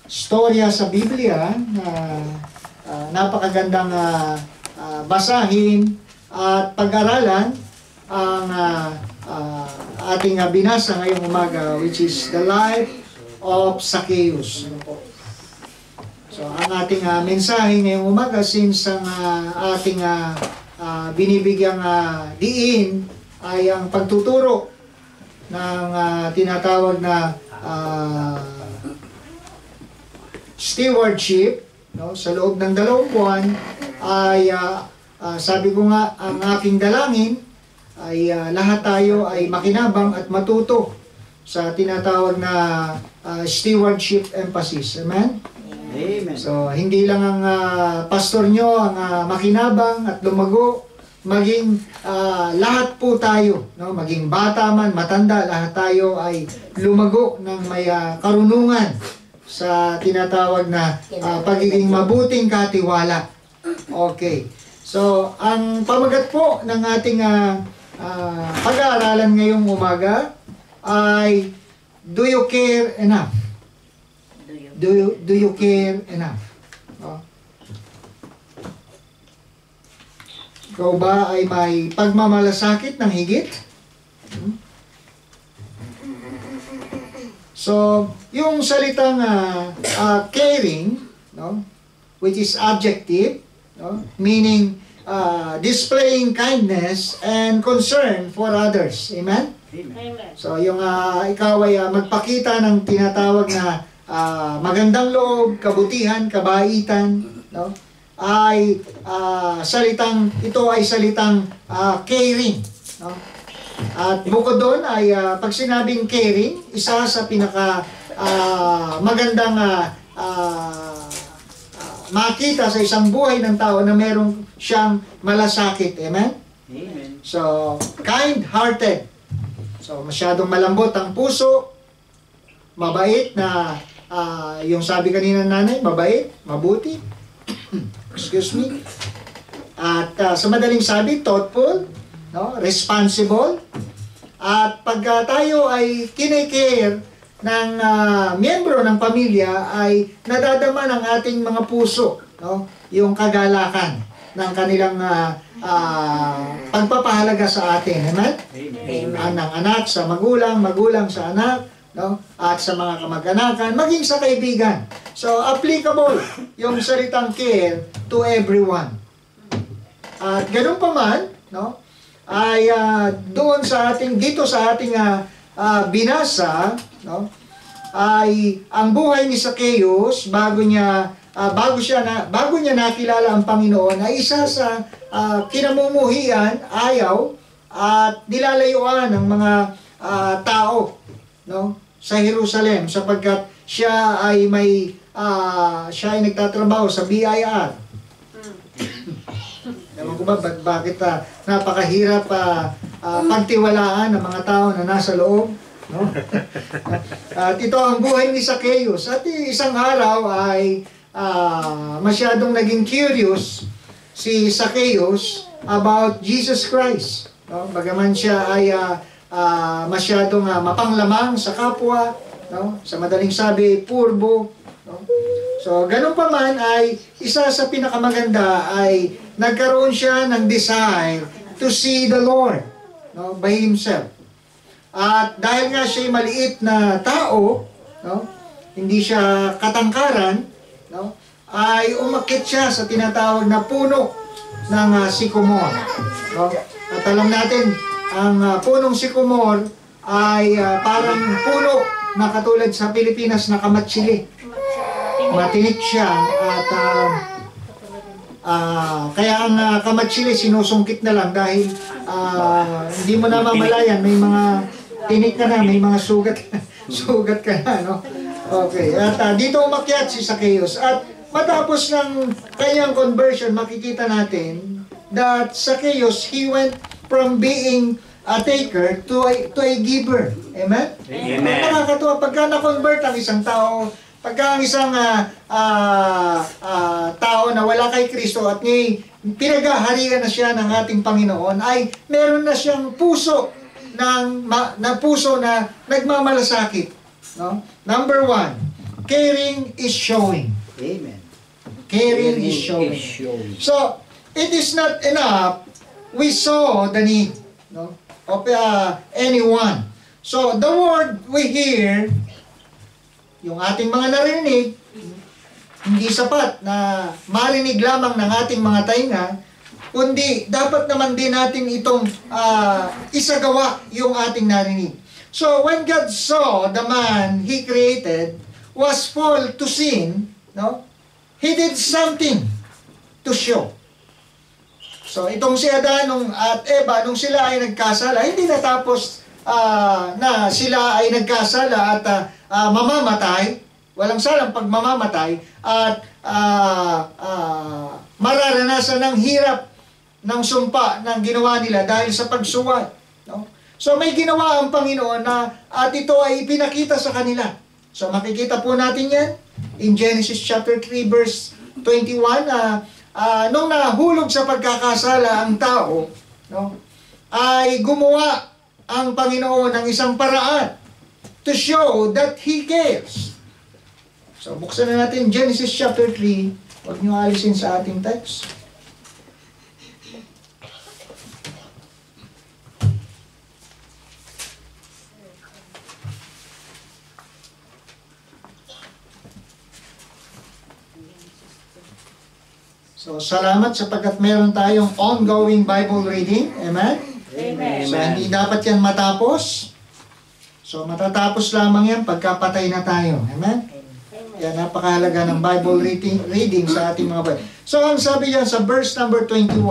storya sa Biblia na napakagandang basahin at pag-aralan ang ating binasa ngayong umaga, which is the life of Zacchaeus. So, ang ating mensahe ngayong umaga, since ang ating binibigyang diin ay ang pagtuturo ng tinatawag na stewardship, no? Sa loob ng 2 buwan ay sabi ko nga, ang aking dalangin ay lahat tayo ay makinabang at matuto sa tinatawag na stewardship emphasis. Amen? Amen. So, hindi lang ang pastor nyo ang makinabang at lumago, maging lahat po tayo, no? Maging bata man, matanda, lahat tayo ay lumago ng may karunungan sa tinatawag na pagiging mabuting katiwala. Okay. So, ang pamagat po ng ating pag-aaralan ngayong umaga ay, do you care enough? Do you care enough? No? Ikaw ba ay may pagmamalasakit ng higit? So, yung salitang caring, no, which is adjective, no, meaning displaying kindness and concern for others. Amen? Amen. So, yung ikaw ay magpakita ng tinatawag na magandang loob, kabutihan, kabaitan, no, ay ito ay salitang caring, no? At bukod doon ay pag sinabing caring, isa sa pinaka magandang makita sa isang buhay ng tao na merong siyang malasakit. Amen? Amen. So, kind-hearted. So, masyadong malambot ang puso, mabait na, yung sabi kanina nanay, mabait, mabuti. Excuse me. At sa madaling sabi, thoughtful, no? Responsible. At pag tayo ay kinikare ng miyembro ng pamilya, ay nadadama ng ating mga puso, no? Yung kagalakan ng kanilang pagpapahalaga sa atin. Amen? Amen. Ng anak sa magulang, magulang sa anak, no? At sa mga kamag-anakan, maging sa kaibigan. So, applicable yung salitang care to everyone. At ganun pa man, no? Ay doon sa ating, dito sa ating binasa, no? Ay ang buhay ni Zacchaeus bago niya nakilala ang Panginoon, ay isa sa kinamumuhian, ayaw at nilalayuan ng mga tao, no, sa Jerusalem, sapagkat siya ay nagtatrabaho sa BIR. Ewan ko ba bakit napakahirap pagtiwalaan ng mga tao na nasa loob, no? At ito ang buhay ni Zacchaeus. At isang araw ay masyadong naging curious si Zacchaeus about Jesus Christ, no? Bagaman siya ay masyadong mapanglamang sa kapwa, no? Sa madaling sabi, purbo, no? So, ganun pa man ay isa sa pinakamaganda ay nagkaroon siya ng desire to see the Lord, no, by himself. At dahil nga siya maliit na tao, no, hindi siya katangkaran, no, ay umakyat siya sa tinatawag na puno ng sycamore, no? At alam natin, ang punong sycamore ay parang puno na katulad sa Pilipinas na kamatsili. Matinik siya at kaya ang kamatsili sinusungkit na lang dahil hindi mo na mamalayan, may mga tinik ka na, may mga sugat ka na, no? Okay, at dito umakyat si Zacchaeus, at matapos ng kanyang conversion, makikita natin that Zacchaeus, he went from being a taker to a giver. Amen? Amen. Nakakatuwa pagka na-convert ang isang tao, pagka ang isang tao na wala kay Kristo at ngayon pinagaharian na siya ng ating Panginoon, ay meron na siyang puso puso na nagmamalasakit, no? Number 1, caring is showing. Amen. Caring is showing. So, it is not enough. We saw the need, no, of anyone. So, the word we hear, yung ating mga narinig, hindi sapat na marinig lamang ng ating mga tainga, kundi dapat naman din natin itong isagawa yung ating narinig. So, when God saw the man He created was fall to sin, no, He did something to show. So, itong si Adan at Eva, nung sila ay nagkasala, hindi natapos na sila ay nagkasala at mamamatay, walang salang pagmamamatay, at mararanasan ng hirap ng sumpa ng ginawa nila dahil sa pagsuway. No? So, may ginawa ang Panginoon at ito ay ipinakita sa kanila. So, makikita po natin yan in Genesis chapter 3 verse 21, nung nahulog sa pagkakasala ang tao, no, ay gumawa ang Panginoon ng isang paraan to show that He cares. So, buksan na natin Genesis chapter 3. Huwag niyo alisin sa ating text. So, salamat sapagkat meron tayong ongoing Bible reading. Amen? Amen. So, hindi dapat yan matapos. So, matatapos lamang yan pagkapatay na tayo. Amen? Yan, napakahalaga ng Bible reading sa ating mga Bible. So, ang sabi yan sa verse number 21,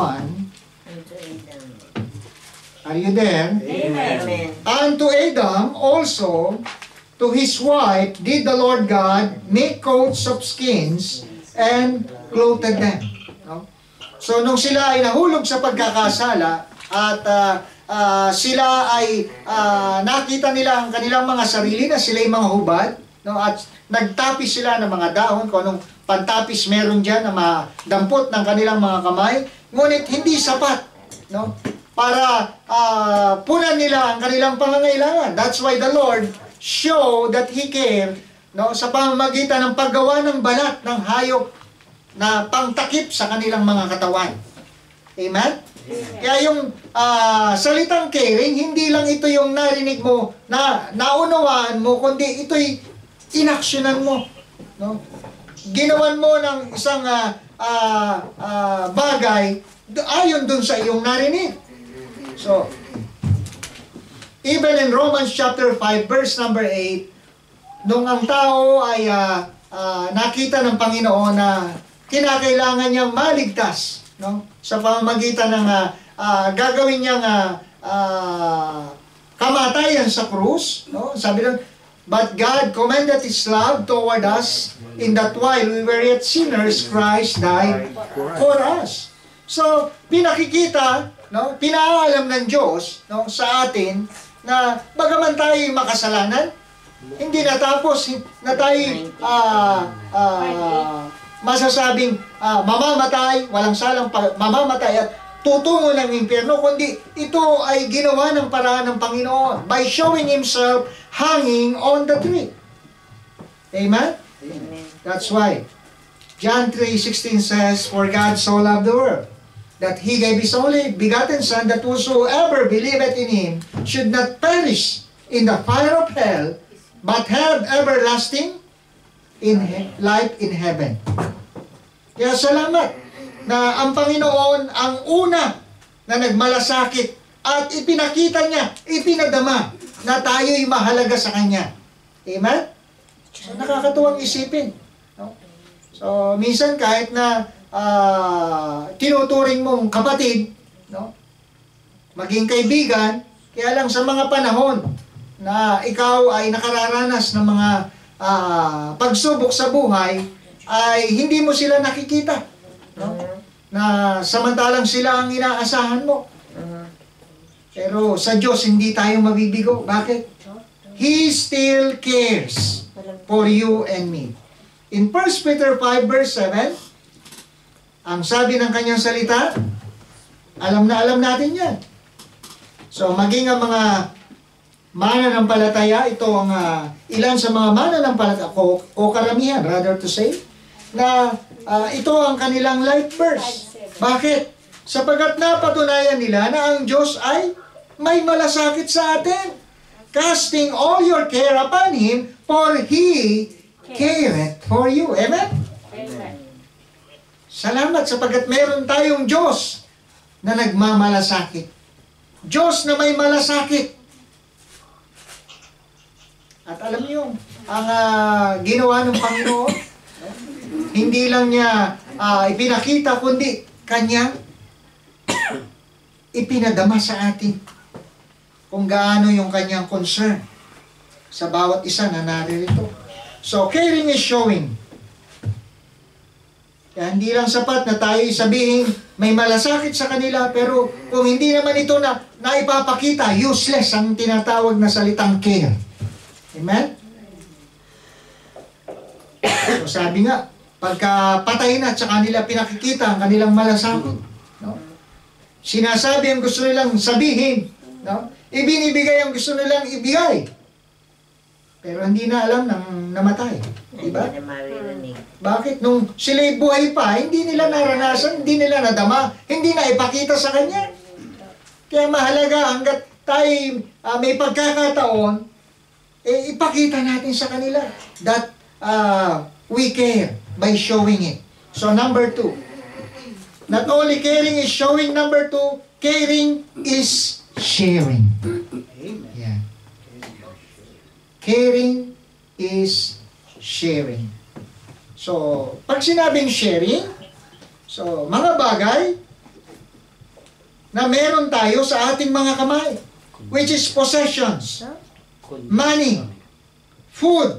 are you there? Amen. Unto Adam also, to his wife, did the Lord God make coats of skins and clothed them. No? So, nung sila ay nahulog sa pagkakasala at sila ay nakita nila ang kanilang mga sarili na sila ay mga hubad, no? At nagtapis sila ng mga dahon, kung anong pantapis meron dyan na madampot ng kanilang mga kamay, ngunit hindi sapat, no, para punan nila ang kanilang pangangailangan. That's why the Lord showed that He cared, no, sa pamamagitan ng paggawa ng balat ng hayop na pangtakip sa kanilang mga katawan. Amen? Kaya yung salitang caring, hindi lang ito yung narinig mo, na naunawaan mo, kundi ito'y inaksyonan mo. No? Ginawan mo ng isang bagay ayon dun sa iyong narinig. So, even in Romans chapter 5, verse number 8, nung ang tao ay nakita ng Panginoon na kinakailangan niyang maligtas, no, sa pamamagitan ng gagawin niyang kamatayan sa krus, no, sabi doon, but God commended His love toward us in that while we were yet sinners, Christ died for us. So, pinakikita, no, pinaalam ng Diyos, no, sa atin na bagaman tayo makasalanan, hindi natapos na tayo masasabing mamamatay, walang salang mamamatay at tutungo ng impyerno, kundi ito ay ginawa ng paraan ng Panginoon by showing Himself hanging on the tree. Amen? Amen. That's why John 3:16 says, for God so loved the world that He gave His only begotten Son, that whosoever believeth in Him should not perish in the fire of hell, but have everlasting life in heaven. Kaya salamat na ang Panginoon ang una na nagmalasakit at ipinakita niya, ipinadama na tayo'y mahalaga sa Kanya. Amen? So, nakakatuwang isipin. No? So, minsan kahit na tinuturing mong kapatid, no, maging kaibigan, kaya lang sa mga panahon na ikaw ay nakararanas ng mga pagsubok sa buhay, ay hindi mo sila nakikita. No? Na samantalang sila ang inaasahan mo. Pero sa Diyos, hindi tayo mabibigo. Bakit? He still cares for you and me. In 1 Peter 5 verse 7, ang sabi ng kanyang salita, alam na alam natin yan. So, maging ang mga mananampalataya, ito ang ilan sa mga mananampalataya, o karamihan, rather to say, na ito ang kanilang life verse. Bakit? Sapagkat napatunayan nila na ang Diyos ay may malasakit sa atin. Casting all your care upon Him, for He careth for you. Amen? Amen. Salamat sapagkat meron tayong Diyos na nagmamalasakit. Diyos na may malasakit. At alam niyo, ang ginawa ng Panginoon, hindi lang niya ipinakita, kundi Kanyang ipinadama sa atin kung gaano yung Kanyang concern sa bawat isa na naririto. So, caring is showing. Kaya hindi lang sapat na tayo sabihin may malasakit sa kanila, pero kung hindi naman ito na ipapakita, useless ang tinatawag na salitang care. Amen? So, sabi nga, pagka patay na at sa kanila pinakikita ang kanilang malasakit, no? Sinasabi ang gusto nilang sabihin, no? Ibinibigay ang gusto nilang ibigay. Pero hindi na alam ng namatay. Diba? Hindi na maririnig. Bakit? Nung sila'y buhay pa, hindi nila naranasan, hindi nila nadama, hindi na ipakita sa Kanya. Kaya mahalaga hanggat tayo may pagkakataon, ipakita natin sa kanila that we care by showing it. So number 2, not only caring is showing, number 2, caring is sharing. Yeah. Caring is sharing. So, pag sinabing sharing, so mga bagay na meron tayo sa ating mga kamay, which is possessions, money, food,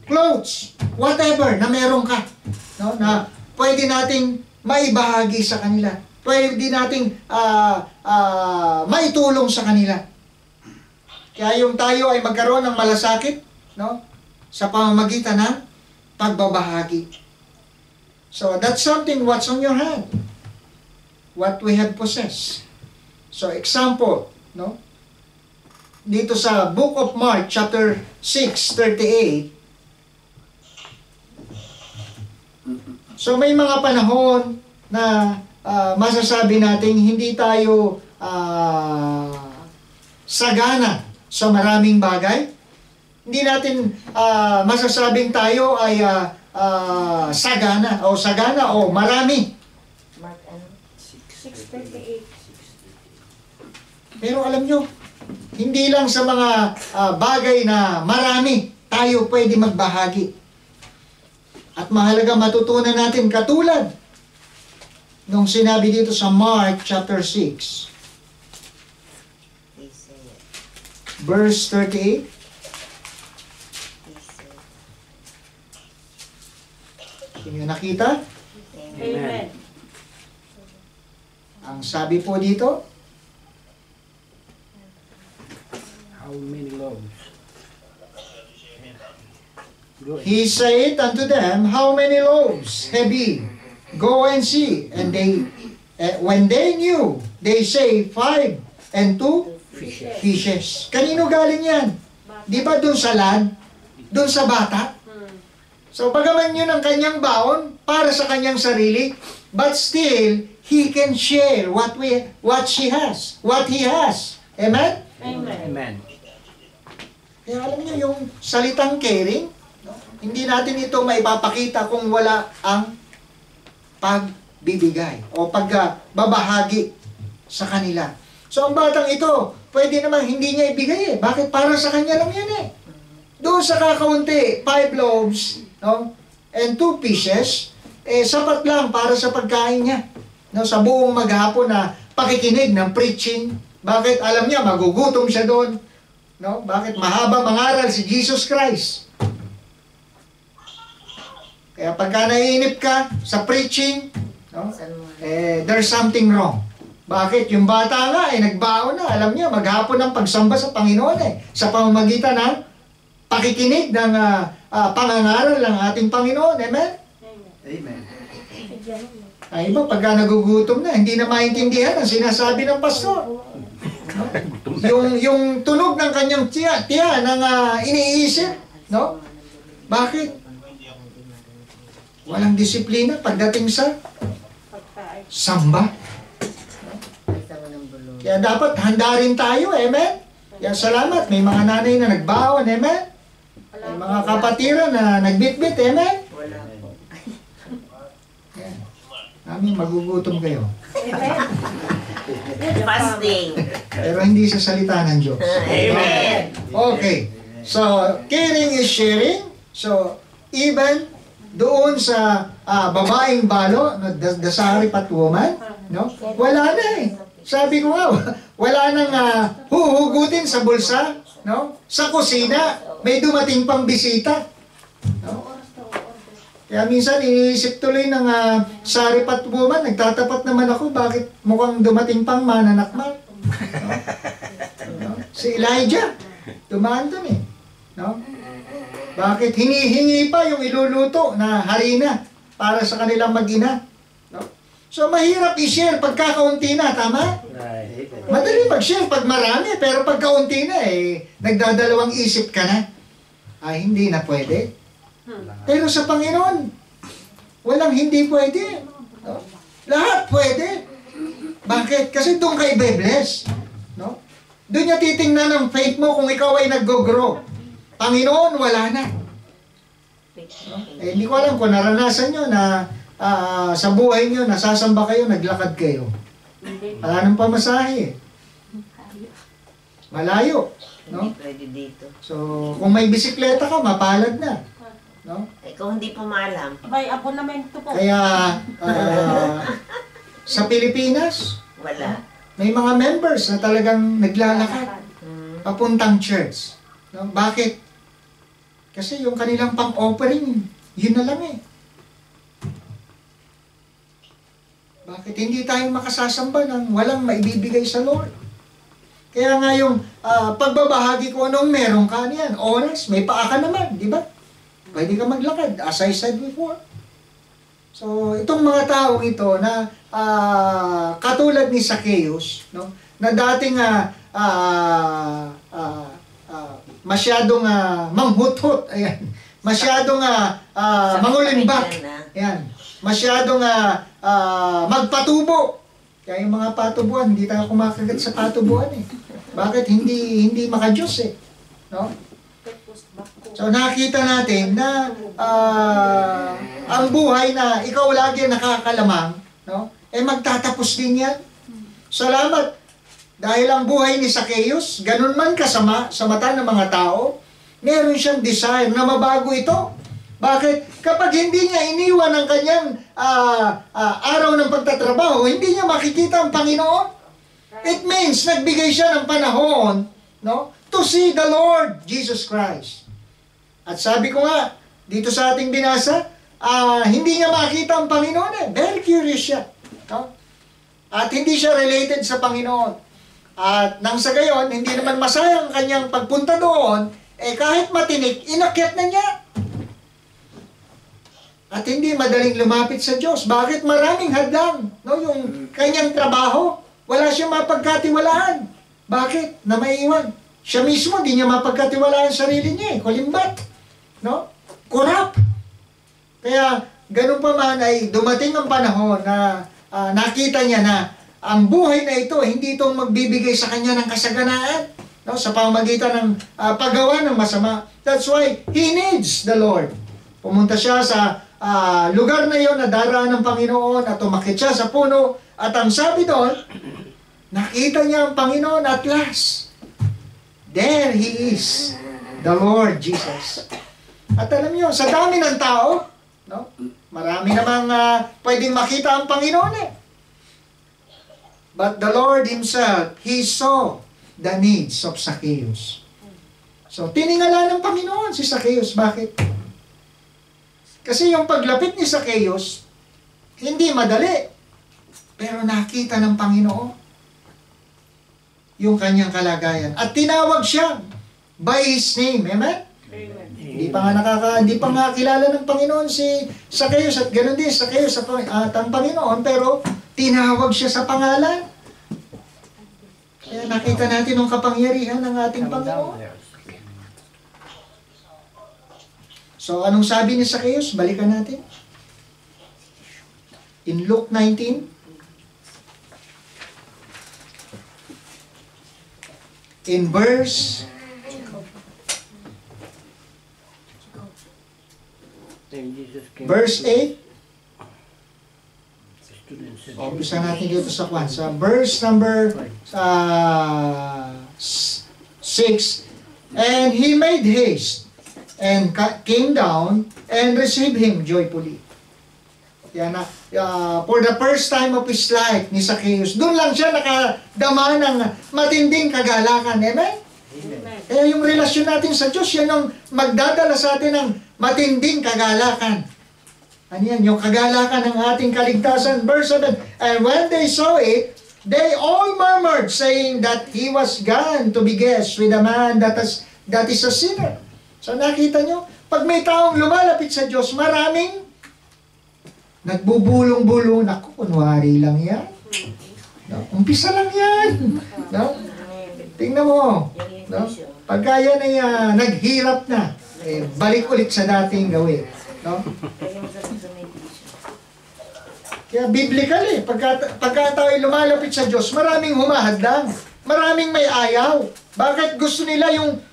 clothes, whatever na meron ka, no, na pwede nating maibahagi sa kanila, pwede nating maitulong sa kanila. Kaya yung tayo ay magkaroon ng malasakit, no, sa pamamagitan ng pagbabahagi. So that's something what's on your hand, what we have possessed. So example, no, dito sa Book of Mark, chapter 6:38. So may mga panahon na masasabi natin hindi tayo sagana sa maraming bagay. Hindi natin masasabing tayo ay sagana o marami. Mark, ano? 6:38. Pero alam nyo, hindi lang sa mga bagay na marami tayo pwede magbahagi. At mahalaga matutunan natin katulad nung sinabi dito sa Mark chapter 6, He said. verse 38. He said. Inyo nakita? Amen. Ang sabi po dito, How many loaves? Go ahead. He said unto them, How many loaves have ye? Go and see. And they, when they knew, they say 5 and 2 fishes. Kanino galing yan? Di ba dun sa land? Dun sa bata? So bagaman yun ang kanyang baon para sa kanyang sarili, but still, he can share what he has. Amen? Amen. Amen. Kaya alam niyo yung salitang caring, no? Hindi natin ito maipapakita kung wala ang pagbibigay o pagbabahagi sa kanila. So ang batang ito, pwede naman hindi niya ibigay eh. Bakit? Para sa kanya lang yan eh. Doon sa kakaunti, 5 loaves, no? And 2 fishes, sapat lang para sa pagkain niya. No? Sa buong maghapon na pakikinig ng preaching. Bakit? Alam niya, magugutom siya doon. No? Bakit? Mahaba mangaral si Jesus Christ. Kaya pagka naiinip ka sa preaching, no? There's something wrong. Bakit? Yung bata nga, nagbaon na. Alam niya, maghapon ng pagsamba sa Panginoon sa pamamagitan ng pakikinig ng pangangaral ng ating Panginoon. Amen? Amen. Ay iba, pagka nagugutom na, hindi na maintindihan ang sinasabi ng pastor. No? Yung tunog ng kanyang tiyan ng iniisip, no? Bakit? Walang disiplina pagdating sa Pagkain. samba. Basta mo ng bulong. Kaya dapat handa rin tayo, amen? Kaya salamat, may mga nanay na nagbaon, amen? May mga kapatiran na nagbitbit, amen? Wala po. Yan. Namin magugutom kayo. Amen. Fasting. Pero hindi sa salita ng Diyos. Amen. Okay. So, caring is sharing. So, even doon sa babaeng balo, no, the Sarifat woman, no? Wala na eh. Sabi ko nga, wala nang huhugutin sa bulsa, no? Sa kusina, may dumating pang bisita. No? Kaya minsan iniisip tuloy ng Sarifat woman, nagtatapat naman ako, bakit mukhang dumating pang mananakmal? No? No? Si Elijah, dumaan dun eh. No? Bakit hinihingi pa yung iluluto na harina para sa kanilang mag-ina? No? So mahirap i-share pagkakaunti na, tama? Right. Madali mag-share pag marami, pero pag kaunti na nagdadalawang isip ka na. Hindi na pwede. Pero sa Panginoon, walang hindi pwede. No? Lahat pwede. Bakit? Kasi doon ka i-bless. No? Doon niya titingnan ang faith mo kung ikaw ay nag-grow. Panginoon, wala na. No? Hindi ko alam kung naranasan nyo na sa buhay nyo, nasasamba kayo, naglakad kayo. Wala nang pamasahe. Malayo. No? Hindi pwede dito. So, kung may bisikleta ka, mapalad na. No? Ikaw hindi po maalam. May abonamento po. Kaya, sa Pilipinas, Wala. may mga members na talagang naglalakad papuntang church. No? Bakit? Kasi yung kanilang pang-offering, yun na lang eh. Bakit hindi tayo makasasamba ng walang maibibigay sa Lord? Kaya nga yung pagbabahagi ko anong meron ka niyan, oras, may paa ka naman, di ba? Pwede ka maglakad, as I said before. So, itong mga taong ito na katulad ni Zacchaeus, no, na dating masyadong manghuthot, ayan, masyadong mangulimbat, ayan, masyadong magpatubo. Kaya yung mga patubuan, hindi tayo kumakagat sa patubuan eh. Bakit? Hindi maka-Diyos eh. No? So nakita natin na ang buhay na ikaw lagi nakakalamang, no? Magtatapos din yan. Salamat. Dahil ang buhay ni Zacchaeus, ganun man kasama sa mata ng mga tao, meron siyang desire na mabago ito. Bakit? Kapag hindi niya iniwan ang kanyang araw ng pagtatrabaho, hindi niya makikita ang Panginoon. It means nagbigay siya ng panahon, no, to see the Lord Jesus Christ. At sabi ko nga, dito sa ating binasa, hindi niya makita ang Panginoon eh. Very curious siya. No? At hindi siya related sa Panginoon. At nang sa gayon, hindi naman masayang kanyang pagpunta doon, kahit matinik, inakyat na niya. At hindi madaling lumapit sa Diyos. Bakit? Maraming hadlang. No? Yung kanyang trabaho, wala siyang mapagkatiwalaan. Bakit? Na maiwan. Siya mismo, di niya mapagkatiwalaan sarili niya. Kulimbat. No? Kurap. Kaya, ganun pa man ay dumating ang panahon na nakita niya na ang buhay na ito, hindi itong magbibigay sa kanya ng kasaganaan. No? Sa pamamagitan ng paggawa ng masama. That's why he needs the Lord. Pumunta siya sa lugar na yon na daraan ng Panginoon at umakit siya sa puno. At ang sabi doon, nakita niya ang Panginoon at last. There He is, the Lord Jesus. At alam niyo, sa dami ng tao, no? Marami namang pwedeng makita ang Panginoon eh. But the Lord Himself, He saw the needs of Zacchaeus. So, tiningala ng Panginoon si Zacchaeus. Bakit? Kasi yung paglapit ni Zacchaeus, hindi madali. Pero nakita ng Panginoon yung kanyang kalagayan. At tinawag siya by His name. Amen? Amen. Hindi pa nga kilala ng Panginoon si Zacchaeus at ganoon din Zacchaeus at ang Panginoon, pero tinawag siya sa pangalan. Kaya nakita natin ang kapangyarihan ng ating Come down Panginoon. there. So, anong sabi ni Zacchaeus? Balikan natin. In Luke 19, in verse Then Jesus came verse to 8, the students said, umpisa natin dito sa kwan. Sa verse number 6, and he made haste and came down and received him joyfully. Yan na, for the first time of his life ni Zacchaeus, doon lang siya nakadama ng matinding kagalakan. Amen? Amen. Kaya yung relasyon natin sa Diyos, yan ang magdadala sa atin ng matinding kagalakan. Ano yan? Yung kagalakan ng ating kaligtasan. Verse 7, and when they saw it, they all murmured, saying that he was gone to be guest with a man that is a sinner. So nakita nyo, pag may taong lumalapit sa Diyos, maraming nagbubulong-bulong. Naku, kunwari lang yan. No? Umpisa lang yan. No? Tingnan mo. No? Pagka yan ay naghirap na, balik ulit sa dating gawin. No? Kaya biblical pagka tayo lumalapit sa Diyos, maraming humahadlang, maraming may ayaw. Bakit gusto nila yung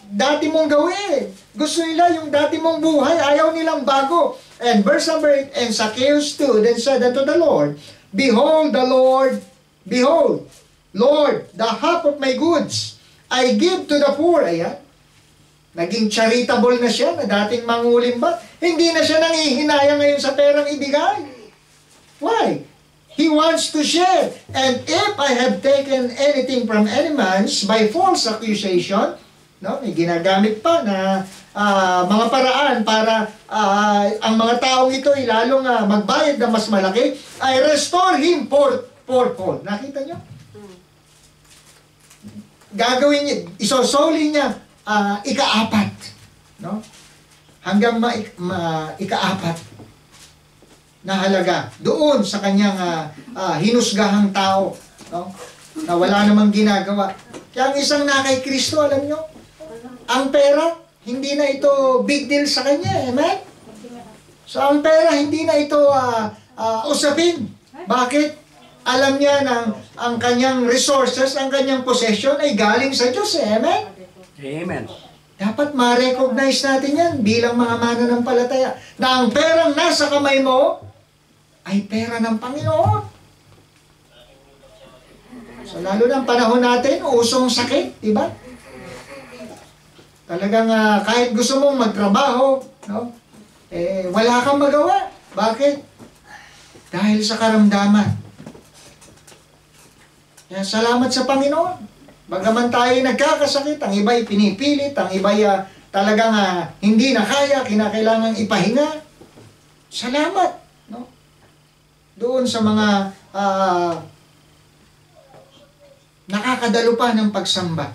dati mong gawin? Gusto nila yung dati mong buhay, ayaw nilang bago. And verse number 8, and Zacchaeus stood and said unto the Lord, Behold, Lord, the half of my goods I give to the poor. Ayan. Naging charitable na siya, na dating mangulimbat. Hindi na siya nanghihinayang ngayon sa perang ibigay. Why? He wants to share. And if I have taken anything from any man's by false accusation, no, may ginagamit pa na mga paraan para ang mga taong ito ay lalong magbayad na mas malaki, I restore him fourfold. Nakita nyo? Gagawin niya, isosoli niya ika-apat. No? Hanggang ika-apat na halaga doon sa kanyang hinusgahang tao. No? Na wala namang ginagawa. Kaya ang isang na kay Kristo, alam nyo, ang pera, hindi na ito big deal sa kanya. Amen? So ang pera, hindi na ito usapin. Bakit? Alam niya na ang kanyang resources, ang kanyang possession ay galing sa Diyos. Amen? Amen. Dapat ma-recognize natin yan bilang mga mananampalataya na ang perang nasa kamay mo ay pera ng Panginoon. So lalo na ang panahon natin, usong sakit, di ba? Talagang kahit gusto mong magtrabaho, no? Wala kang magawa. Bakit? Dahil sa karamdaman. Kaya salamat sa Panginoon. Bagaman tayo nagkakasakit, ang iba'y pinipilit, ang iba'y talagang hindi na kaya, kinakailangan ipahinga. Salamat. No? Doon sa mga nakakadalo pa ng pagsamba.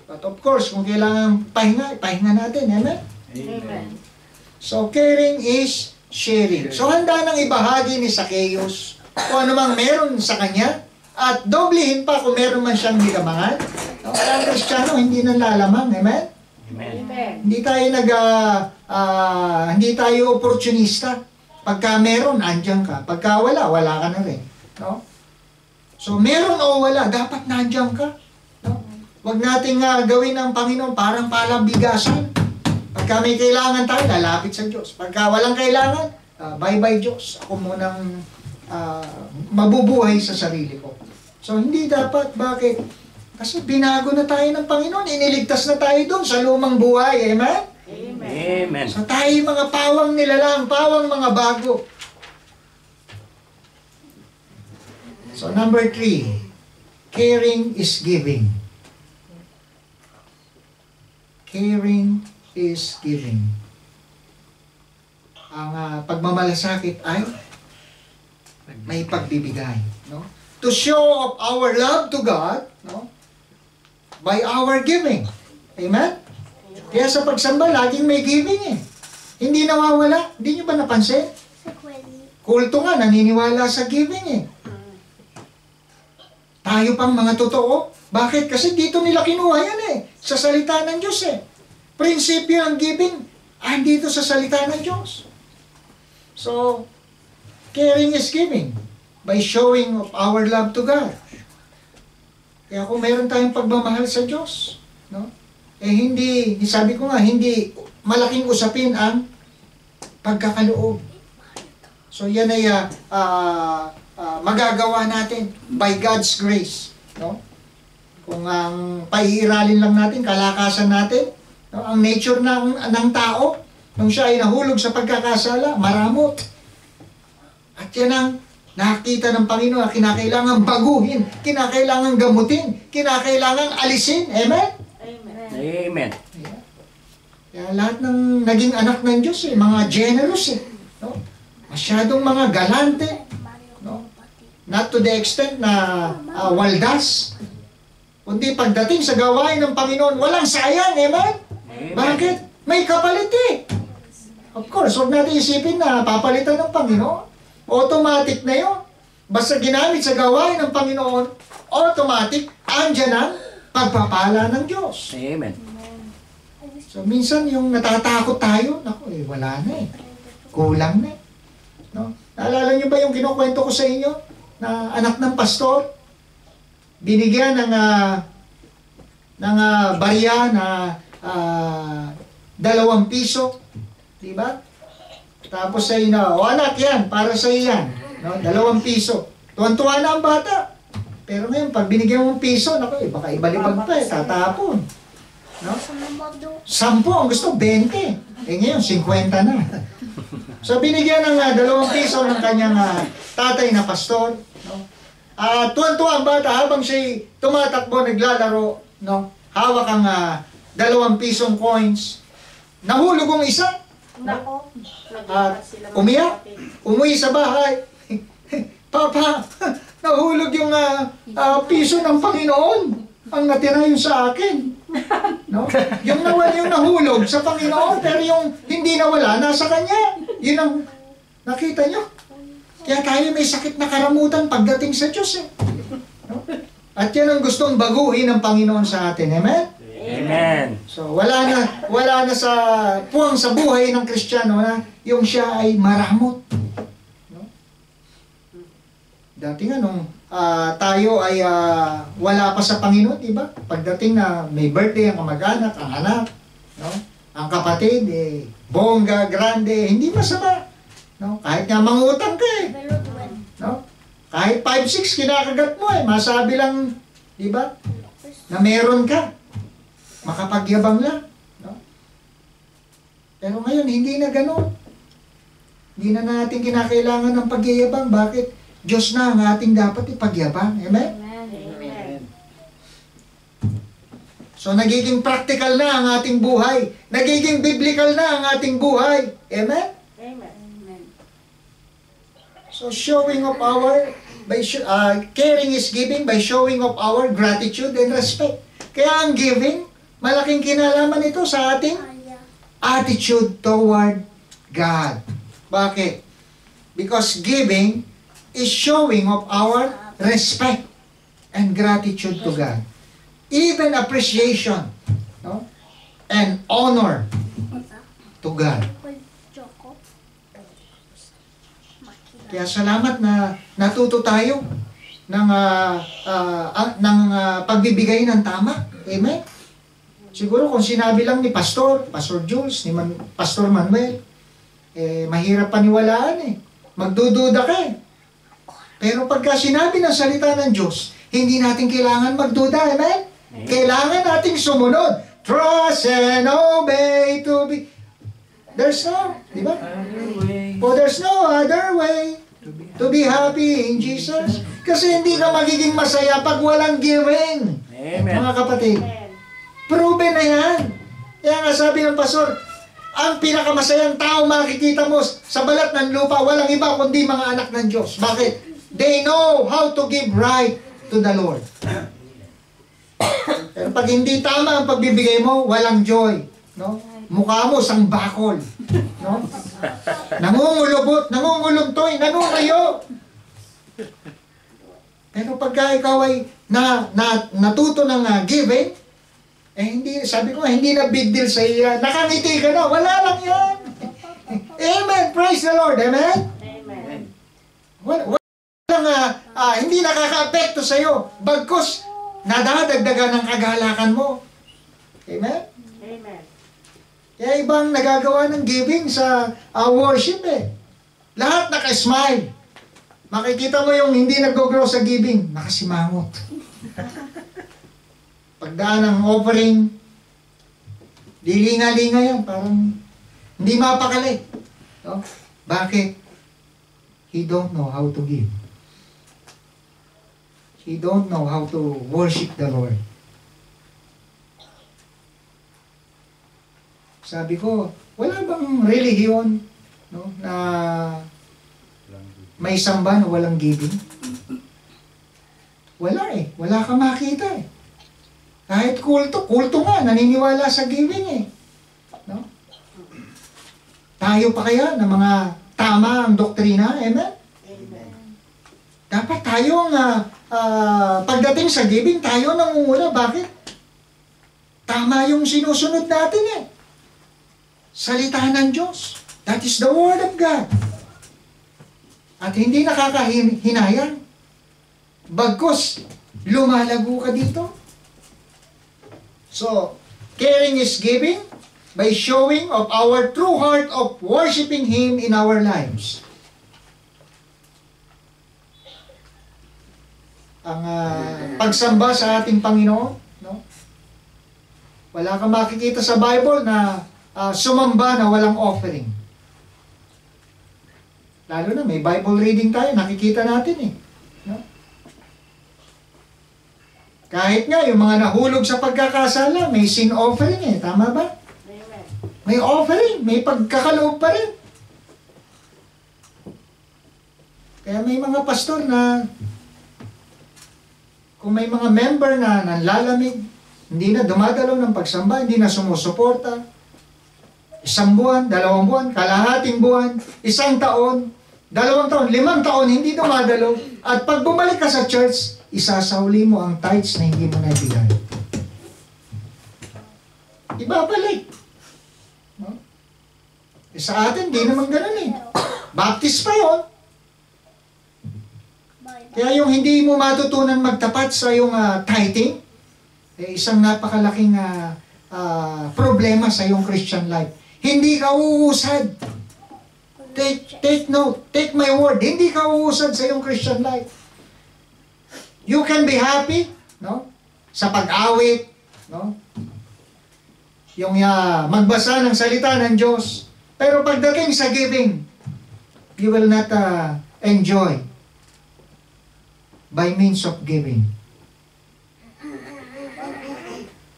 But of course, kung kailangan pahinga, ipahinga natin. Amen? Amen. So, caring is sharing. So, handa nang ibahagi ni Zacchaeus kung ano mang meron sa kanya at doblehin pa kung meron man siyang nilamangan. Ang mga Kristiyano, hindi nang lalamang. Amen? Amen. Amen. Hindi tayo opportunista. Pagka meron, andyan ka. Pagka wala, wala ka na rin. No? So, meron o wala, dapat nandyan ka. No? Huwag nating gawin ng Panginoon parang palabigasan. Pagka may kailangan tayo, lalapit sa Diyos. Pagka walang kailangan, bye-bye Diyos. Ako munang mabubuhay sa sarili ko. So, hindi dapat. Bakit? Kasi binago na tayo ng Panginoon. Iniligtas na tayo doon sa lumang buhay. Amen? Amen. Amen. So, tayo mga pawang nilalang, pawang mga bago. So, number 3, caring is giving. Caring is giving. Ang pagmamalasakit ay may pagbibigay. No? To show of our love to God, no? By our giving. Amen? Kaya sa pagsamba, laging may giving eh. Hindi nawawala. Hindi nyo ba napansin? Kulto nga, naniniwala sa giving eh. tayo pang mga totoo. Bakit? Kasi dito nila kinuha yan sa salita ng Diyos Prinsipyo ng giving, andito sa salita ng Diyos. So, caring is giving by showing of our love to God. Kaya kung meron tayong pagmamahal sa Diyos, no? Hindi, sabi ko nga, hindi malaking usapin ang pagkakaloob. So, yan ay magagawa natin by God's grace. No? Kung ang paiiralin lang natin, kalakasan natin, no? Ang nature ng tao, nung siya ay nahulog sa pagkakasala, maramot. At yan ang nakita ng Panginoon na kinakailangan baguhin, kinakailangan gamutin, kinakailangan alisin. Amen? Amen. Amen. Kaya lahat ng naging anak ng Diyos, mga generous, no? Masyadong mga galante, no? Not to the extent na waldas, kundi pagdating sa gawain ng Panginoon, walang sayang, amen? Bakit? May kapalit Of course, huwag natin isipin na papalitan ng Panginoon. Automatic na yun. Basta ginamit sa gawain ng Panginoon, automatic, andyan ang pagpapala ng Diyos. Amen. So, minsan yung natatakot tayo, naku, wala na kulang na no? Naalala niyo ba yung kinukwento ko sa inyo na anak ng pastor? Binigyan ng barya na 2 piso. Diba? Tapos say na, anak yan, para sa iyan. No? 2 piso. Tuwan-tuwa na ang bata. Pero ngayon, pag binigyan mo 1 piso, naku, baka ibalibag pa tatapon. No? 10 ang gusto, 20. Ngayon, 50 na. So, binigyan ng 2 piso ng kanyang tatay na pastor. No? Tuwan-tuwa ang bata habang siya tumatakbo, naglalaro. No? Hawak ang 2 pisong coins. Nahulog ang isa. Nako. Umiyak. Umuwi sa bahay. Papa, nahulog yung piso ng Panginoon. Ang natira yung sa akin. No? Yung nahulog sa Panginoon, pero yung hindi nawala, nasa Kanya. Yun ang nakita nyo. Kaya tayo may sakit na karamutan pagdating sa Diyos. No? At yan ang gustong baguhin ng Panginoon sa atin. Amen? Amen. So, wala na sa puwang sa buhay ng Kristiyano na yung siya ay maramot. No? Dati nga nung tayo ay wala pa sa Panginoon, diba? Pagdating na may birthday ang kamag-anak, ang anak, no? Ang kapatid, bongga, grande, hindi masama. No? Kahit nga mangutang ka no? Kahit 5-6 kinakagat mo masabi lang, diba? Na meron ka. Makapagyabang lang. No? Pero ngayon, hindi na gano'n. Hindi na natin kinakailangan ng pagyayabang. Bakit? Diyos na ang ating dapat ipagyabang. Amen? Amen. So, nagiging practical na ang ating buhay. Nagiging biblical na ang ating buhay. Amen? Amen. So, showing of our, caring is giving by showing of our gratitude and respect. Kaya ang giving, malaking kinalaman ito sa ating attitude toward God. Bakit? Because giving is showing of our respect and gratitude to God. Even appreciation, no? And honor to God. Kaya salamat na natuto tayo ng pagbibigay ng tama. Amen? Siguro kung sinabi lang ni Pastor Jules, ni Pastor Manuel, mahirap paniwalaan Magdududa ka Pero pagka sinabi ng salita ng Diyos, hindi natin kailangan magduda. Amen? Kailangan nating sumunod. Trust and obey to be... There's no, di ba? For there's no other way to be happy in Jesus. Kasi hindi ka magiging masaya pag walang giving. Amen. Mga kapatid. Proven na yan. Kaya nga sabi ng pastor, ang pinakamasayang tao makikita mo sa balat ng lupa, walang iba kundi mga anak ng Diyos. Bakit? They know how to give right to the Lord. Pero pag hindi tama ang pagbibigay mo, walang joy. No? Mukha mo sang bakol. No? Nangungulubot, nangunguluntoy, nanungayo. Pero pagka ikaw ay natuto ng giving, hindi, sabi ko, hindi na big deal sa iya. Nakangiti ka na, wala lang yan. Amen. Praise the Lord. Amen. Amen. Walang, hindi nakaka-apekto sa iyo. Bagkus, nadadagdagan ng kagalakan mo. Amen. Amen. Kaya ibang nagagawa ng giving sa worship eh. Lahat naka-smile. Makikita mo yung hindi nag-grow sa giving, nakasimangot. Pagdaan ng offering, lilinga-linga yan, parang hindi mapakali. No? Bakit? He don't know how to give. He don't know how to worship the Lord. Sabi ko, wala bang relihiyon, no, na may samba na walang giving? Wala eh. Wala kang makita eh. Kahit kulto nga, naniniwala sa giving eh. No? Tayo pa kaya ng mga tama ang doktrina? Amen? Amen. Dapat tayo pagdating sa giving, tayo nangunguna. Bakit? Tama yung sinusunod natin eh. Salita ng Diyos. That is the Word of God. At hindi nakakahinayang. Bagkus, lumalago ka dito. So, caring is giving by showing of our true heart of worshiping Him in our lives. Ang pagsamba sa ating Panginoon, no? Wala kang makikita sa Bible na sumamba na walang offering. Lalo na may Bible reading tayo, nakikita natin eh. No? Kahit nga yung mga nahulog sa pagkakasala, may sin offering eh. Tama ba? Amen. May offering, may pagkakaloob pa rin. Kaya may mga pastor na kung may mga member na nanlalamig, hindi na dumadalaw ng pagsamba, hindi na sumusuporta, 1 buwan, 2 buwan, kalahating buwan, 1 taon, 2 taon, 5 taon, hindi dumadalaw. At pag bumalik ka sa church, isasauli mo ang tithes na hindi mo naibigay. Ibabalik. No? Sa atin, di naman ganun eh. Baptist pa yun. Kaya yung hindi mo matutunan magtapat sa yung tithing, isang napakalaking problema sa yung Christian life. Hindi ka uusad. Take note. Take my word. Hindi ka uusad sa yung Christian life. You can be happy, no? Sa pag-awit, no? Yung magbasa ng salita ng Diyos. Pero pagdating sa giving, you will not enjoy by means of giving.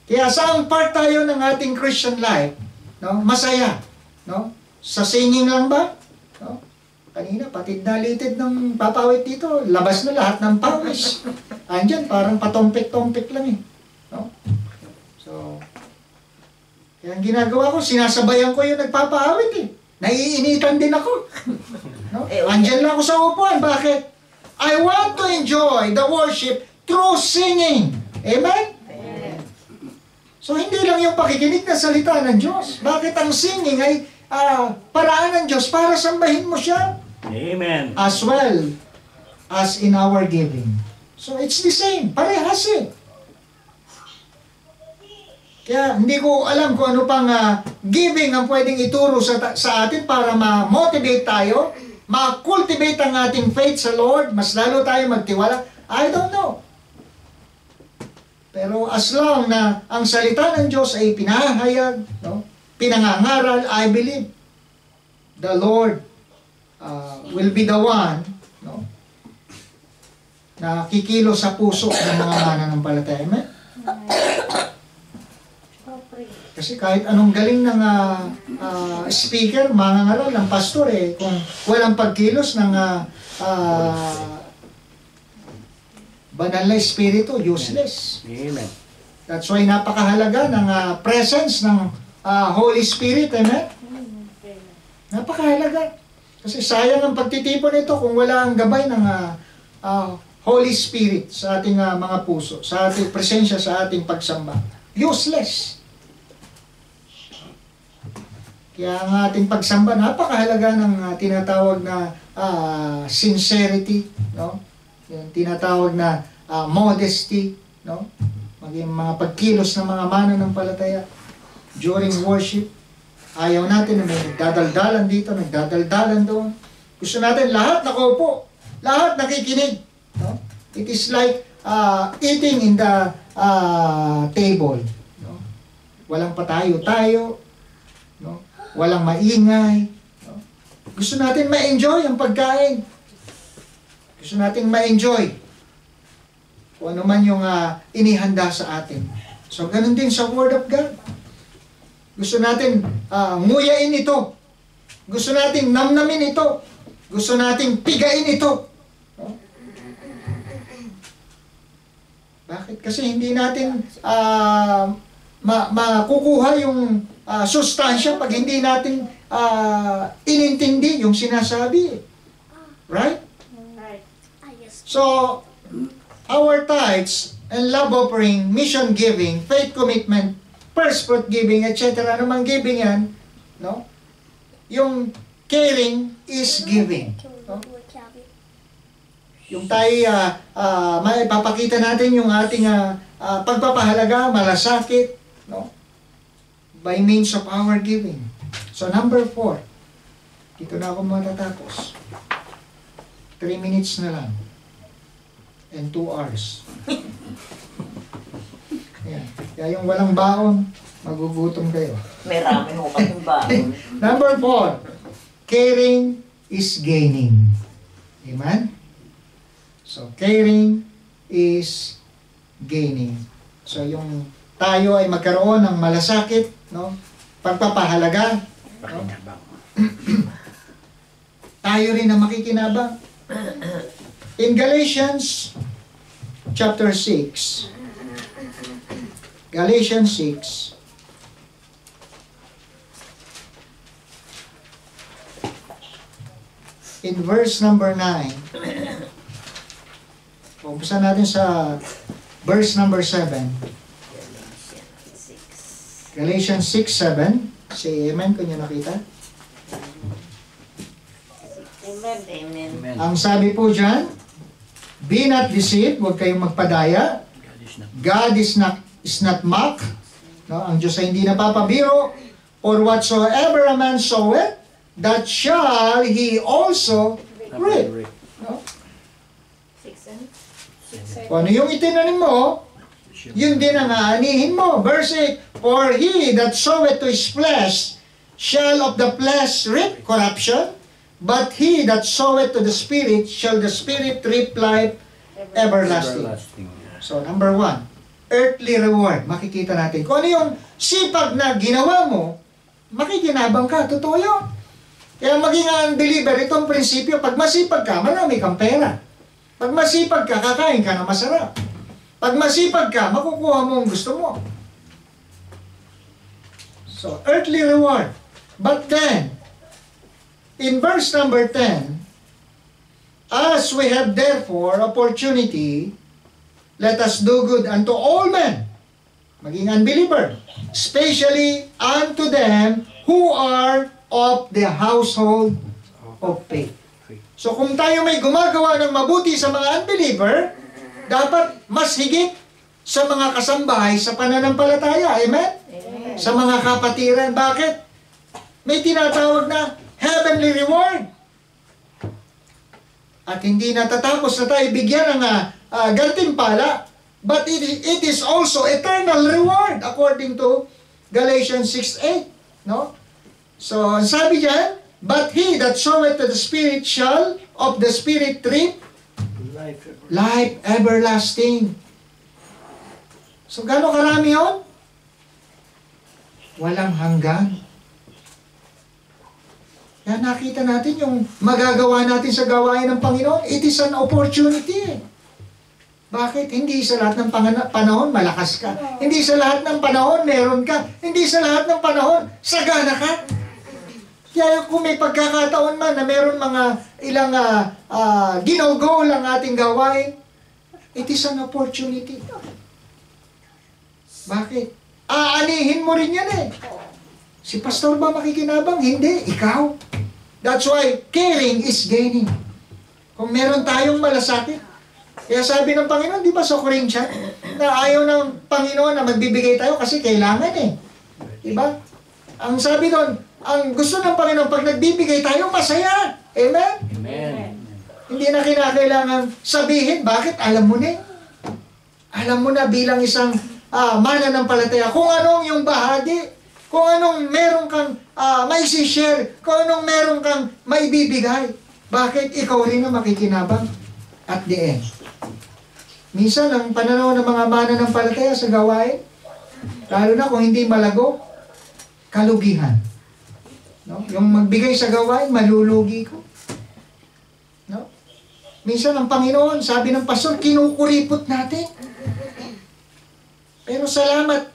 Kaya saan part tayo ng ating Christian life, no? Masaya, no? Sa singing lang ba? No? Kanina, patid na litid ng papawit dito, labas na lahat ng pawis. Andyan, parang patompik-tompik lang eh. No? So, kaya ang ginagawa ko, sinasabayan ko yung nagpapawit eh. Naiinitan din ako. No? Andyan lang ako sa upuan. Bakit? I want to enjoy the worship through singing. Amen? So, hindi lang yung pakikinig na salita ng Diyos. Bakit ang singing ay paraan ng Diyos para sambahin mo siya? Amen. As well as in our giving. So, it's the same. Parehas eh. Kaya, hindi ko alam kung ano pang giving ang pwedeng ituro sa atin para ma-motivate tayo, ma-cultivate ang ating faith sa Lord, mas lalo tayo magtiwala. I don't know. Pero as long na ang salita ng Diyos ay pinahayag, no? Pinangangaral, I believe the Lord will be the one, no? Na kikilos sa puso ng mga mananampalataya. Amen? Kasi kahit anong galing ng speaker, mangangaral ng pastor eh, kung walang pagkilos ng banal na espiritu, useless. Amen. That's why napakahalaga ng presence ng Holy Spirit, amen? Napakahalaga. Kasi sayang ang pagtitipon nito kung wala ang gabay ng Holy Spirit sa ating mga puso, sa ating presensya, sa ating pagsamba. Useless. Kaya ang ating pagsamba, napakahalaga ng tinatawag na sincerity, no? Yung tinatawag na modesty, no? Maging mga pagkilos ng mga mananampalataya during worship. Ayaw natin na may nagdadaldalan dito, nagdadaldalan doon. Gusto natin lahat nakaupo, lahat nakikinig, no? It is like eating in the table, no? Walang patayo-tayo, no? Walang maingay, no? Gusto natin ma-enjoy ang pagkain. Gusto natin ma-enjoy kung ano man yung inihanda sa atin. So, ganun din sa Word of God. Gusto natin nguyain ito. Gusto natin namnamin ito. Gusto natin pigain ito. No? Bakit? Kasi hindi natin makukuha yung sustansya pag hindi natin inintindi yung sinasabi. Right? Right. So, our tithes and love offering, mission giving, faith commitment, first fruit giving, etc. Anumang giving yan, no? Yung caring is giving. No? Yung tayo, maipapakita natin yung ating pagpapahalaga, malasakit, no? By means of our giving. So, number 4. Dito na ako matatapos. 3 minutes na lang. And 2 hours. Yan. Kaya yung walang baon, magugutom kayo. May ramen ho kaming baon. Number 4. Caring is gaining. Amen? So, caring is gaining. So, yung tayo ay magkaroon ng malasakit, no? Pagpapahalaga, no? Tayo rin ang makikinabang. In Galatians chapter 6, Galatians 6, in verse number 9, umpisa natin sa verse number 7. Galatians 6:7. Say amen kung nyo nakita. Amen. Amen. Amen. Ang sabi po dyan, be not deceived, huwag kayong magpadaya. God is not God is not mocked. No? Ang Diyos ay hindi napapabiro. For whatsoever a man soweth, that shall he also reap. No? 6 Kung ano yung itinanim mo, yun din ang aanihin mo. Verse 8, for he that soweth to his flesh shall of the flesh reap corruption, but he that soweth to the Spirit shall the Spirit reap life everlasting. So, number 1, earthly reward. Makikita natin. Kung ano yung sipag na ginawa mo, makikinabang ka. Totoo yun. Kaya maging unbeliever, itong prinsipyo, pag masipag ka, marami kang pera. Pag masipag ka, kakain ka na masarap. Pag masipag ka, makukuha mo ang gusto mo. So, earthly reward. But then, in verse number 10, as we have therefore opportunity, let us do good unto all men, maging unbeliever, especially unto them who are of the household of faith. So kung tayo may gumagawa ng mabuti sa mga unbeliever, dapat mas higit sa mga kasambahay sa pananampalataya. Amen? Amen. Sa mga kapatiran. Bakit? May tinatawag na heavenly reward. At hindi natatapos na tayo bigyan ng gantimpala, but it is also eternal reward according to Galatians 6:8. No? So, sabi diyan, but he that soweth to the Spirit shall of the Spirit reap life everlasting. So, gano'ng karami yun? Walang hanggan. Kaya nakita natin yung magagawa natin sa gawain ng Panginoon. It is an opportunity. Bakit? Hindi sa lahat ng panahon malakas ka. Hindi sa lahat ng panahon meron ka. Hindi sa lahat ng panahon sagana ka. Kaya kung may pagkakataon man na meron mga ilang ginagawa ang ating gawain, It is an opportunity. Bakit? Aanihin mo rin yan eh. Si pastor ba makikinabang? Hindi, ikaw. That's why caring is gaining. Kung meron tayong malasakit, kaya sabi ng Panginoon, di ba sa Corinthians, na ayaw ng Panginoon na magbibigay tayo kasi kailangan eh. Di ba? Ang sabi doon, ang gusto ng Panginoon, pag nagbibigay tayo, masaya. Amen? Amen. Hindi na kinakailangan sabihin, bakit? Alam mo na. Alam mo na bilang isang mananampalataya, kung anong yung bahagi, kung anong meron kang maisishare, kung anong meron kang maibibigay. Bakit? Ikaw rin ang makikinabang at the end. Minsan, ang pananaw ng mga mananampalataya sa gawain, lalo na kung hindi malago, kalugihan. No? Yung magbigay sa gawain, malulugi ko. No? Minsan, ang Panginoon, sabi ng pastor, kinukuripot natin. Pero salamat,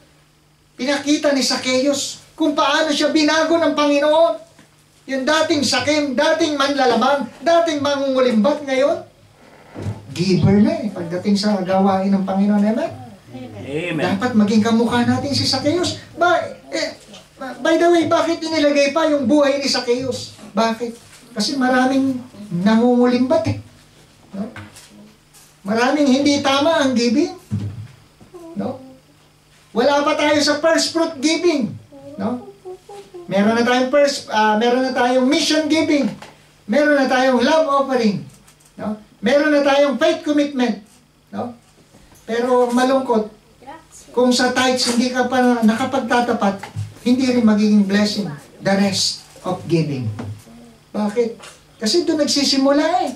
pinakita ni Zacchaeus kung paano siya binago ng Panginoon. Yung dating sakim, dating manlalamang, dating mangungulimbat ngayon, giver na eh, pagdating sa gawain ng Panginoon. Amen? Amen. Dapat maging kamukha natin si Zacchaeus. By the way, bakit inilagay pa yung buhay ni Zacchaeus? Bakit? Kasi maraming nangungulimbat eh. No? Maraming hindi tama ang giving. No? Wala pa tayo sa first fruit giving. No? Meron na tayong mission giving. Meron na tayong love offering. No? Meron na tayong faith commitment. No? Pero malungkot, kung sa tithes hindi ka pa nakapagtatapat, hindi rin magiging blessing the rest of giving. Bakit? Kasi doon nagsisimula eh.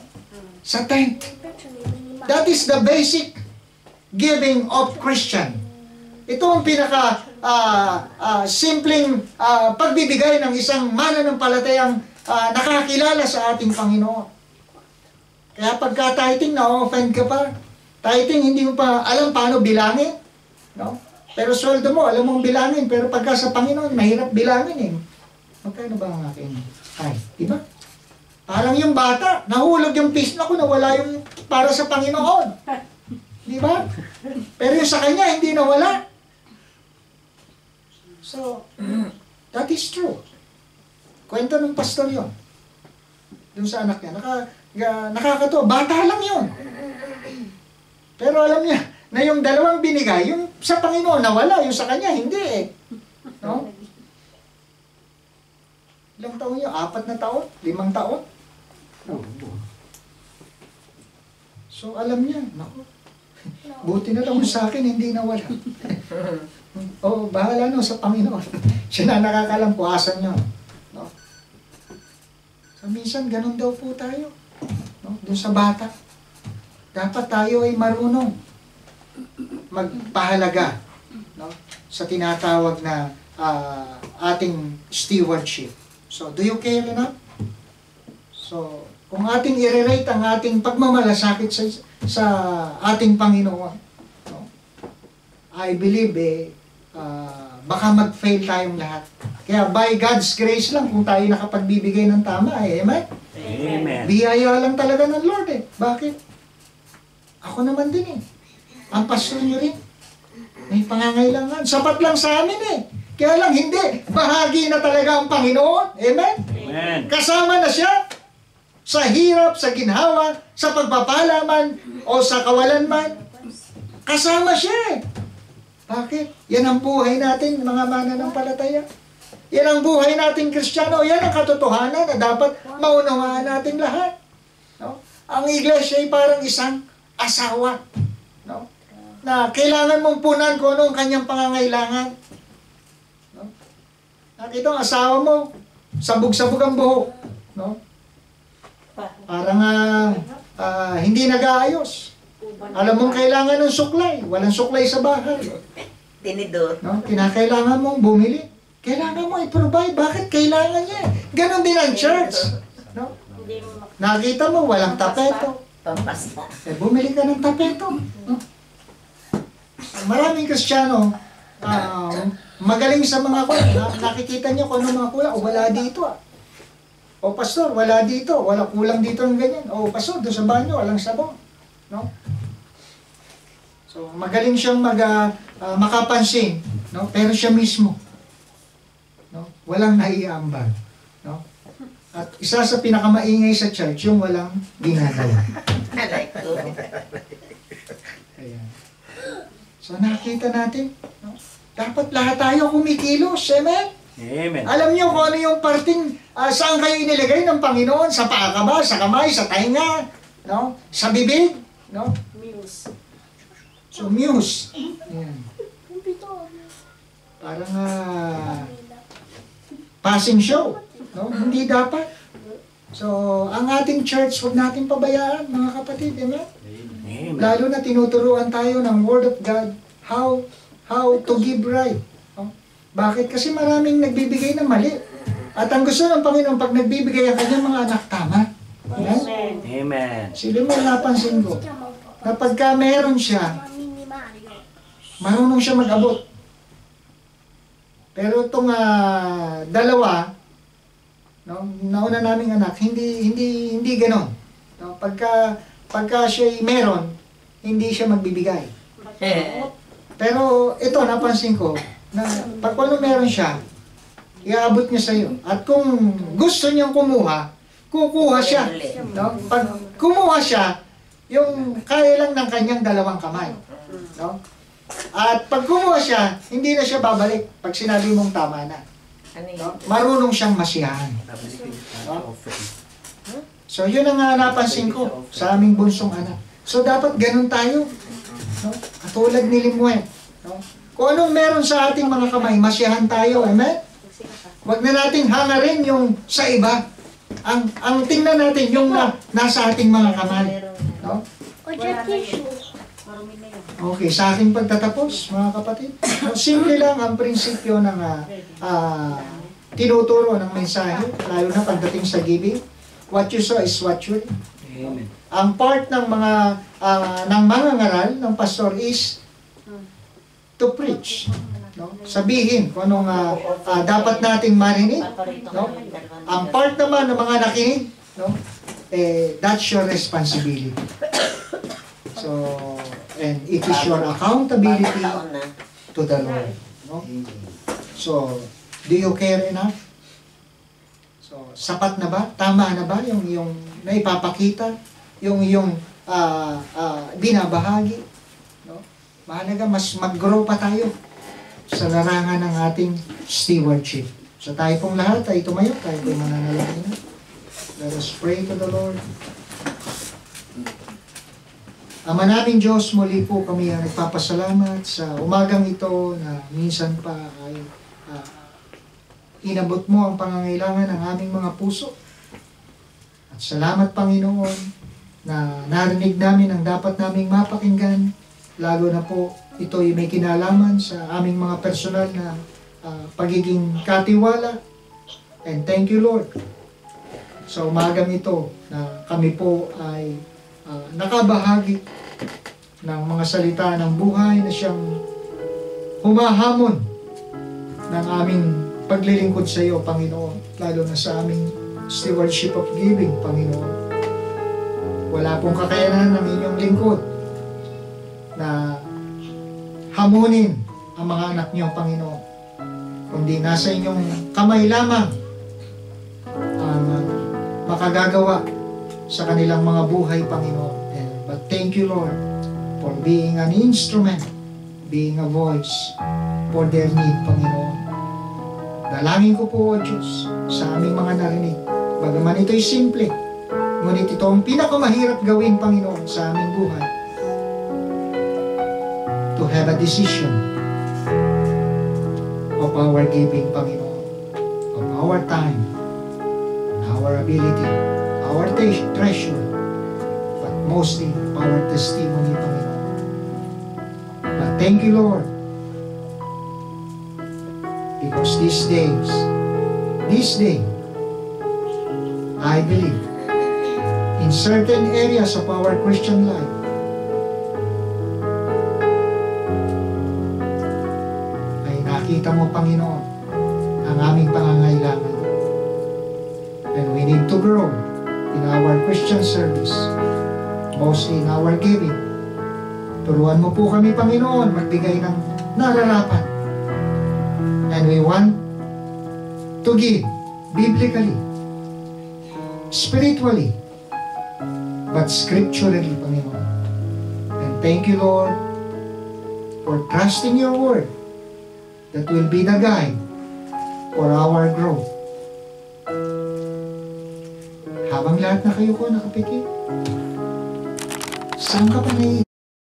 Sa tenth. That is the basic giving of Christian. Ito ang pinaka simpleng pagbibigay ng isang mananampalatayang nakakilala sa ating Panginoon. Kaya pagka tithing, na-offend ka pa. Tithing, hindi mo pa alam paano bilangin. No? Pero sweldo mo, alam mong bilangin. Pero pagka sa Panginoon, mahirap bilangin eh. Magkano ba ang aking tithe? Diba? Parang yung bata, nahulog yung piece na ko, nawala yung para sa Panginoon. Diba? Pero yung sa kanya, hindi nawala. So, that is true. Kwento ng pastor yun. Doon sa anak niya. Nakakatawa. Bata lang yun. Pero alam niya, na yung dalawang binigay, yung sa Panginoon nawala, yung sa kanya, hindi eh. No? Ilang taon yun? 4 na taon? 5 taon? No? So, alam niya, naku, buti na lang sa akin, hindi nawala. Bahala no sa Panginoon. Siya na nakakalampuasan niyo. No? So, minsan, ganun daw po tayo. No? Doon sa bata. Dapat tayo ay marunong magpahalaga, no? Sa tinatawag na ating stewardship. So, do you care enough? So, kung ating i-relate ang ating pagmamalasakit sa ating Panginoon, no? I believe baka mag-fail tayong lahat. Kaya by God's grace lang kung tayo nakapagbibigay ng tama, amen? Amen. Biyaya lang talaga ng Lord eh. Bakit? Ako naman din eh. Ang pastor nyo rin. May pangangailangan. Sapat lang sa amin eh. Kaya lang hindi. Bahagi na talaga ang Panginoon. Amen? Amen. Kasama na siya sa hirap, sa ginhawa, sa pagpapala man, o sa kawalan man. Kasama siya eh. Bakit? Yan ang buhay natin, mga mananampalataya. Yan ang buhay natin Kristiyano. Yan ang katotohanan na dapat maunawaan natin lahat. No? Ang iglesia ay parang isang asawa. No? Na kailangan mong punan kung ano ang kanyang pangangailangan. No? Nakita ang asawa mo, sabog-sabog ang buhok. No? Parang hindi nag-aayos. Alam mong kailangan ng suklay. Walang suklay sa bahay. Tinidor. No? Kinakailangan mong bumili. Kailangan mo i-provide. Bakit kailangan niya? Ganon din ang church. No? Nakita mo, walang tapeto. Pampasta. Bumili ka ng tapeto. No? Maraming Kristiyano, magaling sa mga kulang. Nakikita niyo kung ano mga kulang. O wala dito O pastor, wala dito. Wala kulang dito ng ganyan. O pastor, doon sa banyo, walang sabon. No? So, magaling siyang makapansin, no? Pero siya mismo, no? Walang naiambag, no? At isa sa pinakamaingay sa church, yung walang ginagawa. Alay ko. Ayan. So, nakita natin, no? Dapat lahat tayo kumikilos, amen? Amen. Alam niyo kung ano yung parting saan kayo inilagay ng Panginoon? Sa paa ka ba? Sa kamay? Sa tainga? No? Sa bibig? No? Muse. So, muse. Ayan. Parang passing show. No? Hindi dapat. So, ang ating church, huwag natin pabayaan, mga kapatid. Amen? Amen. Lalo na tinuturuan tayo ng Word of God, how to give right. No? Bakit? Kasi maraming nagbibigay na mali. At ang gusto ng Panginoon, pag nagbibigay ang kanyang mga anak, tama. Amen? Amen. Amen. Sila mo napansin ko, na pagka meron siya, marunong siya mag-abot. Pero itong dalawa, no, nauna naming anak, hindi ganon. No, pagka siya meron, hindi siya magbibigay. Pero ito, napansin ko, na pag kung meron siya, iaabot niya sa iyo. At kung gusto niyang kumuha, kukuha siya. No? Pag kumuha siya, yung kaya lang ng kanyang dalawang kamay. No? At pag kumuha siya, hindi na siya babalik pag sinabi mong tama na. Ano yun? No? Marunong siyang masiyahan. So yun ang napansin ko sa aming bunsong anak. So dapat ganun tayo. No? Katulad ni Limuel. No? Kung anong meron sa ating mga kamay, masiyahan tayo. Amen? Huwag na natin hangarin yung sa iba. Ang tingnan natin yung nasa ating mga kamay. No? Marumi na yun. Okay, sa aking pagtatapos, mga kapatid. No, simple lang ang prinsipyo ng tinuturo ng mensahe, lalo na pagdating sa giving. What you saw is what you reap. Amen. Ang part ng mga ngaral ng pastor is to preach. No? Sabihin kung anong dapat nating marinig. No? Ang part naman ng mga nakinig, no? That's your responsibility. So, and it is your accountability to the Lord. No? So, do you care enough? So, sapat na ba? Tama na ba yung naipapakita? Yung binabahagi? No? Mahalaga, mas mag-grow pa tayo sa larangan ng ating stewardship. So, tayo pong lahat ay tumayo, tayo pong mananalangin. Let us pray to the Lord. Ama naming Diyos, muli po kami ang nagpapasalamat sa umagang ito na minsan pa ay inabot mo ang pangangailangan ng aming mga puso. At salamat Panginoon na narinig namin ang dapat naming mapakinggan, lalo na po ito ay may kinalaman sa aming mga personal na pagiging katiwala. And thank you Lord sa umagang ito na kami po ay nakabahagi ng mga salita ng buhay na siyang humahamon ng aming paglilingkod sa iyo, Panginoon, lalo na sa aming stewardship of giving, Panginoon. Wala pong kakayanan ng inyong lingkod na hamunin ang mga anak niyo, Panginoon, kundi nasa inyong kamay lamang ang makagagawa sa kanilang mga buhay, Panginoon. But thank you, Lord, for being an instrument, being a voice for their need, Panginoon. Dalangin ko po, O Diyos, sa aming mga narinig. Bagaman ito'y simple, ngunit ito ang pinakamahirap gawin, Panginoon, sa aming buhay. To have a decision of our giving, Panginoon, of our time, our ability, our treasure, but mostly our testimony, Panginoon. But thank you, Lord, because this day, I believe, in certain areas of our Christian life, ay nakita mo, Panginoon, ang aming pangangailangan. And we need to grow in our Christian service, mostly in our giving. Turuan mo po kami, Panginoon, magbigay ng nararapat. And we want to give biblically, spiritually, but scripturally, Panginoon. And thank you, Lord, for trusting your word that will be the guide for our growth. Habang lahat na kayo ko nakapikit, saan ka pa naiisip?